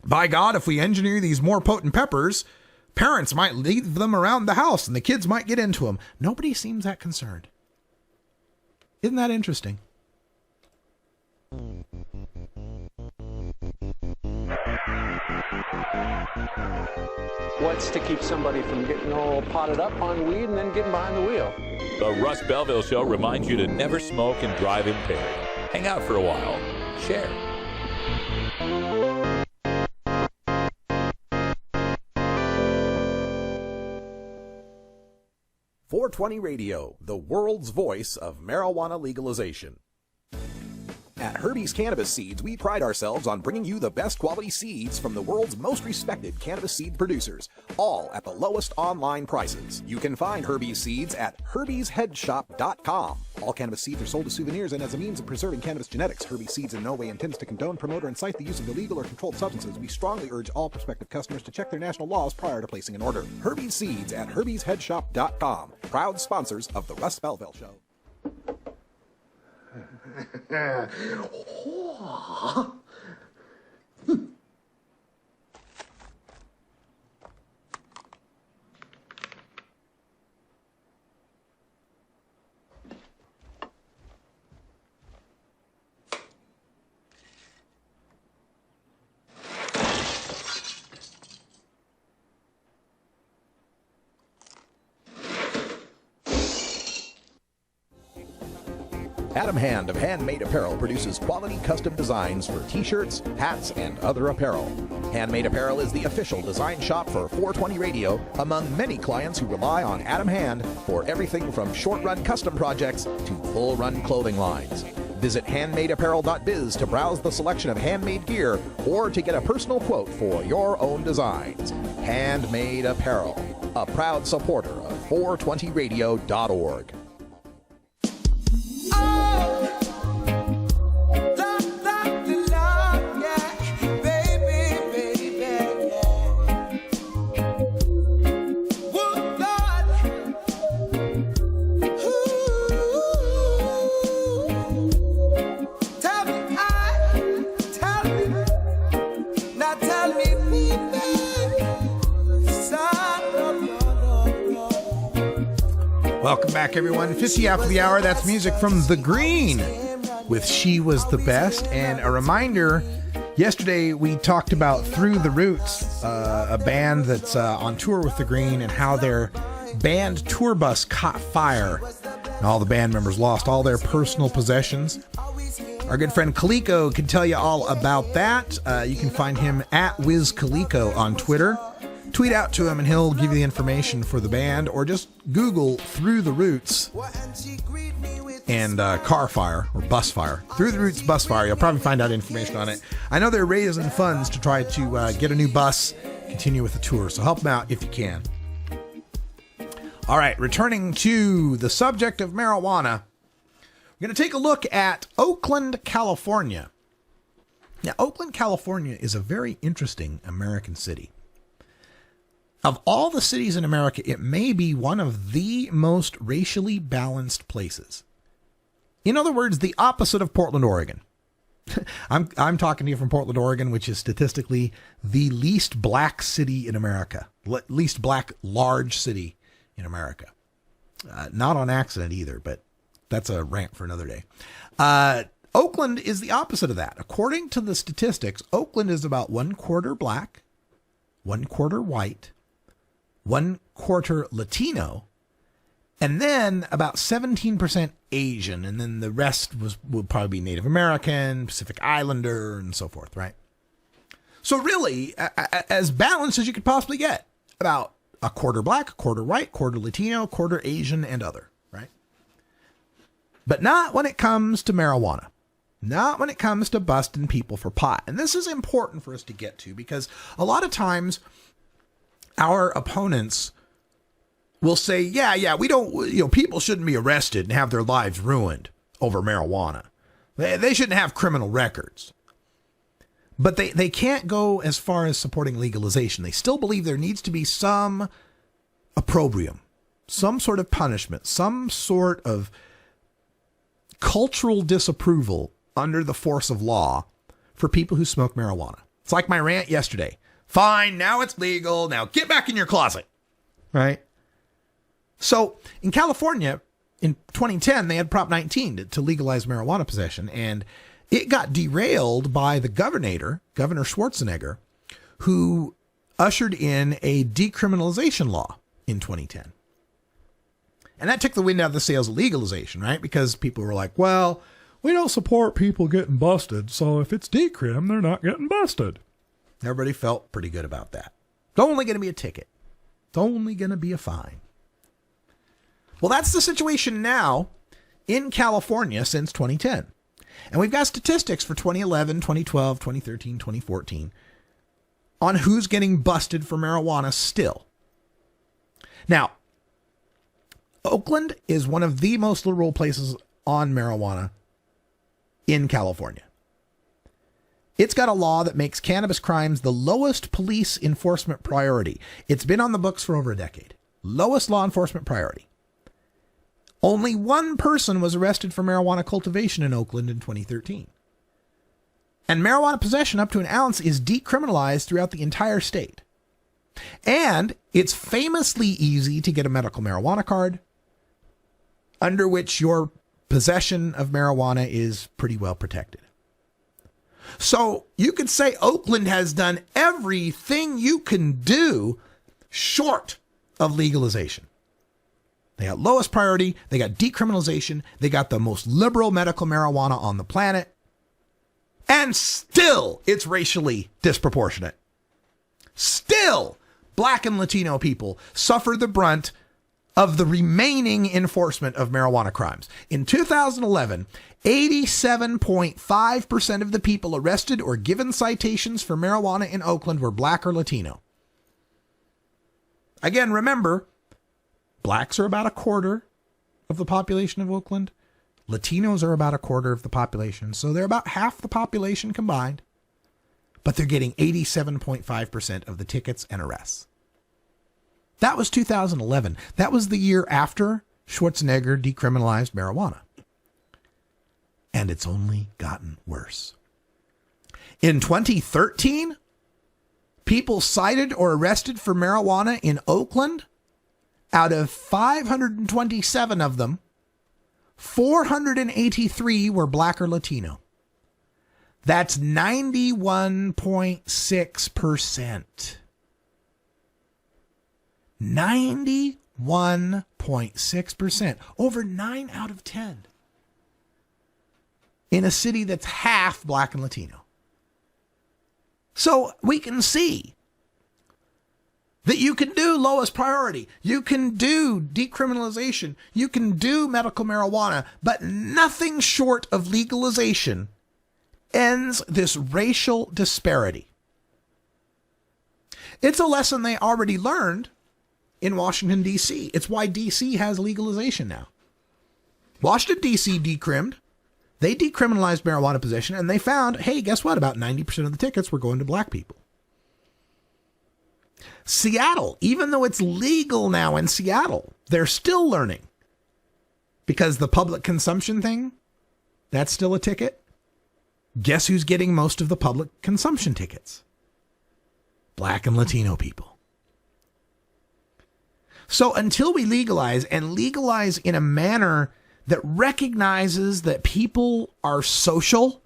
by God, if we engineer these more potent peppers, parents might leave them around the house and the kids might get into them. Nobody seems that concerned. Isn't that interesting? What's to keep somebody from getting all potted up on weed and then getting behind the wheel? The Russ Belville Show reminds you to never smoke and drive impaired. Hang out for a while. Share. .420 Radio, the world's voice of marijuana legalization. At Herbie's Cannabis Seeds, we pride ourselves on bringing you the best quality seeds from the world's most respected cannabis seed producers, all at the lowest online prices. You can find Herbie's seeds at herbiesheadshop.com. All cannabis seeds are sold as souvenirs and as a means of preserving cannabis genetics. Herbie's Seeds in no way intends to condone, promote, or incite the use of illegal or controlled substances. We strongly urge all prospective customers to check their national laws prior to placing an order. Herbie's Seeds at herbiesheadshop.com. Proud sponsors of the Russ Belville Show. Adam Hand of Handmade Apparel produces quality custom designs for t-shirts, hats, and other apparel. Handmade Apparel is the official design shop for 420 Radio, among many clients who rely on Adam Hand for everything from short-run custom projects to full-run clothing lines. Visit handmadeapparel.biz to browse the selection of handmade gear or to get a personal quote for your own designs. Handmade Apparel, a proud supporter of 420radio.org. Welcome back, everyone. 50 after the hour. That's music from The Green with She Was the Best. And a reminder, yesterday we talked about Through the Roots, a band that's on tour with The Green, and how their band tour bus caught fire and all the band members lost all their personal possessions. Our good friend Kaliko can tell you all about that. You can find him at WizKaliko on Twitter. Tweet out to him and he'll give you the information for the band, or just Google Through the Roots and car fire or bus fire. Through the Roots bus fire. You'll probably find out information on it. I know they're raising funds to try to get a new bus, continue with the tour, so help them out if you can. All right, returning to the subject of marijuana, we're going to take a look at Oakland, California. Now, Oakland, California is a very interesting American city. Of all the cities in America, it may be one of the most racially balanced places. In other words, the opposite of Portland, Oregon. I'm talking to you from Portland, Oregon, which is statistically the least black city in America. Least black large city in America. Not on accident either, but that's a rant for another day. Oakland is the opposite of that. According to the statistics, Oakland is about 1/4 black, 1/4 white, 1/4 Latino, and then about 17% Asian, and then the rest would probably be Native American, Pacific Islander, and so forth, right? So really, as balanced as you could possibly get. About 1/4 black, 1/4 white, 1/4 Latino, 1/4 Asian, and other, right? But not when it comes to marijuana. Not when it comes to busting people for pot. And this is important for us to get to, because a lot of times our opponents will say, yeah, we don't, people shouldn't be arrested and have their lives ruined over marijuana. They shouldn't have criminal records. But they can't go as far as supporting legalization. They still believe there needs to be some opprobrium, some sort of punishment, some sort of cultural disapproval under the force of law for people who smoke marijuana. It's like my rant yesterday. Fine, now it's legal. Now get back in your closet. Right? So in California, in 2010, they had Prop 19 to legalize marijuana possession, and it got derailed by the Governor Schwarzenegger, who ushered in a decriminalization law in 2010. And that took the wind out of the sails of legalization, right? Because people were like, well, we don't support people getting busted, so if it's decrim, they're not getting busted. Everybody felt pretty good about that. It's only going to be a ticket. It's only going to be a fine. Well, that's the situation now in California since 2010. And we've got statistics for 2011, 2012, 2013, 2014 on who's getting busted for marijuana still. Now, Oakland is one of the most liberal places on marijuana in California. It's got a law that makes cannabis crimes the lowest police enforcement priority. It's been on the books for over a decade. Lowest law enforcement priority. Only one person was arrested for marijuana cultivation in Oakland in 2013. And marijuana possession up to an ounce is decriminalized throughout the entire state. And it's famously easy to get a medical marijuana card, under which your possession of marijuana is pretty well protected. So you could say Oakland has done everything you can do short of legalization. They got lowest priority, they got decriminalization, they got the most liberal medical marijuana on the planet, and still it's racially disproportionate. Still, Black and Latino people suffer the brunt of the remaining enforcement of marijuana crimes. In 2011, 87.5% of the people arrested or given citations for marijuana in Oakland were black or Latino. Again, remember, blacks are about a quarter of the population of Oakland. Latinos are about a quarter of the population. So they're about half the population combined. But they're getting 87.5% of the tickets and arrests. That was 2011. That was the year after Schwarzenegger decriminalized marijuana. And it's only gotten worse. In 2013, people cited or arrested for marijuana in Oakland, out of 527 of them, 483 were black or Latino. That's 91.6%. 91.6%. Over 9 out of 10. In a city that's half black and Latino. So we can see that you can do lowest priority. You can do decriminalization. You can do medical marijuana, but nothing short of legalization ends this racial disparity. It's a lesson they already learned in Washington, D.C. It's why D.C. has legalization now. Washington, D.C. decrimmed. They decriminalized marijuana possession, and they found, hey, guess what? About 90% of the tickets were going to black people. Seattle, even though it's legal now in Seattle, they're still learning. Because the public consumption thing, that's still a ticket. Guess who's getting most of the public consumption tickets? Black and Latino people. So until we legalize, and legalize in a manner that recognizes that people are social,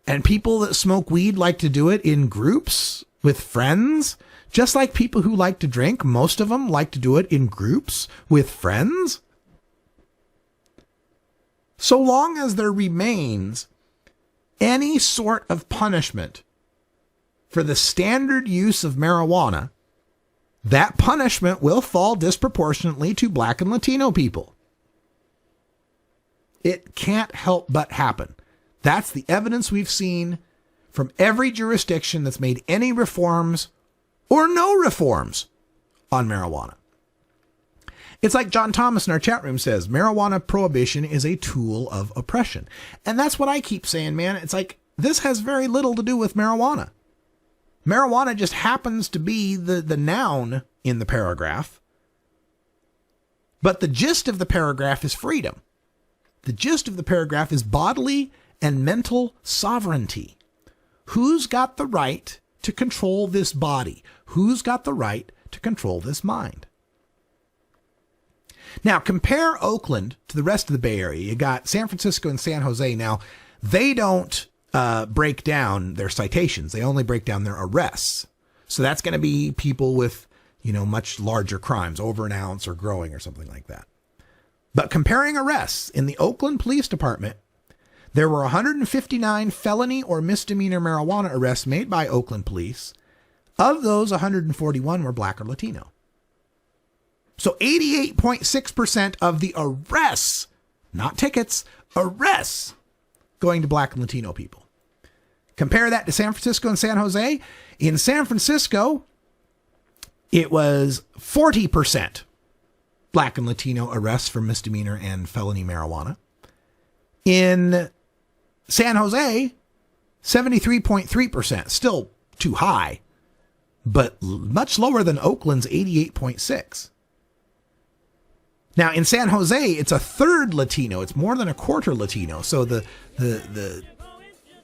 and people that smoke weed like to do it in groups with friends, just like people who like to drink, most of them like to do it in groups with friends. So long as there remains any sort of punishment for the standard use of marijuana, that punishment will fall disproportionately to black and Latino people. It can't help but happen. That's the evidence we've seen from every jurisdiction that's made any reforms or no reforms on marijuana. It's like John Thomas in our chat room says, marijuana prohibition is a tool of oppression. And that's what I keep saying, man. It's like, this has very little to do with marijuana. Marijuana just happens to be the noun in the paragraph. But the gist of the paragraph is freedom. The gist of the paragraph is bodily and mental sovereignty. Who's got the right to control this body? Who's got the right to control this mind? Now, compare Oakland to the rest of the Bay Area. You got San Francisco and San Jose. Now, they don't break down their citations. They only break down their arrests. So that's going to be people with, much larger crimes, over an ounce or growing or something like that. But comparing arrests, in the Oakland Police Department, there were 159 felony or misdemeanor marijuana arrests made by Oakland police. Of those, 141 were black or Latino. So 88.6% of the arrests, not tickets, arrests, going to black and Latino people. Compare that to San Francisco and San Jose. In San Francisco, it was 40% black and Latino arrests for misdemeanor and felony marijuana. In San Jose, 73.3%, still too high, but much lower than Oakland's 88.6%. Now, in San Jose, it's a third Latino. It's more than a quarter Latino. So the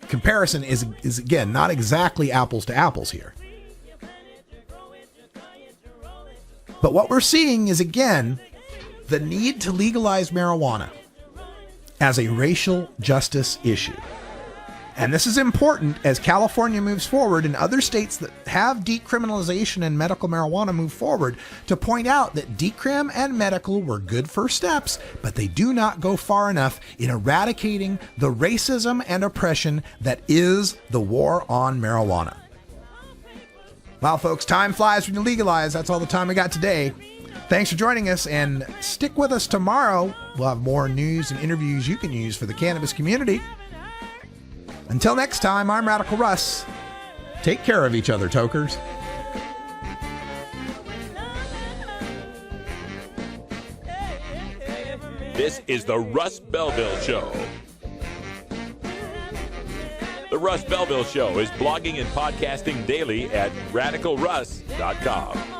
comparison is again, not exactly apples to apples here. But what we're seeing is, again, the need to legalize marijuana as a racial justice issue. And this is important as California moves forward and other states that have decriminalization and medical marijuana move forward to point out that decrim and medical were good first steps, but they do not go far enough in eradicating the racism and oppression that is the war on marijuana. Well, folks, time flies when you legalize. That's all the time we got today. Thanks for joining us, and stick with us tomorrow. We'll have more news and interviews you can use for the cannabis community. Until next time, I'm Radical Russ. Take care of each other, tokers. This is the Russ Belville Show. The Russ Belville Show is blogging and podcasting daily at radicalruss.com.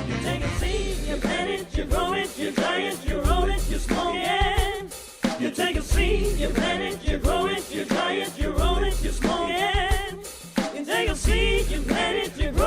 You take a seed, you plant it, you grow it, you dry it, you roll it, you smoke it. You take a seed, you plant it, you grow it, you dry it, you roll it, you smoke it. You take a seed, you plant it, you grow it.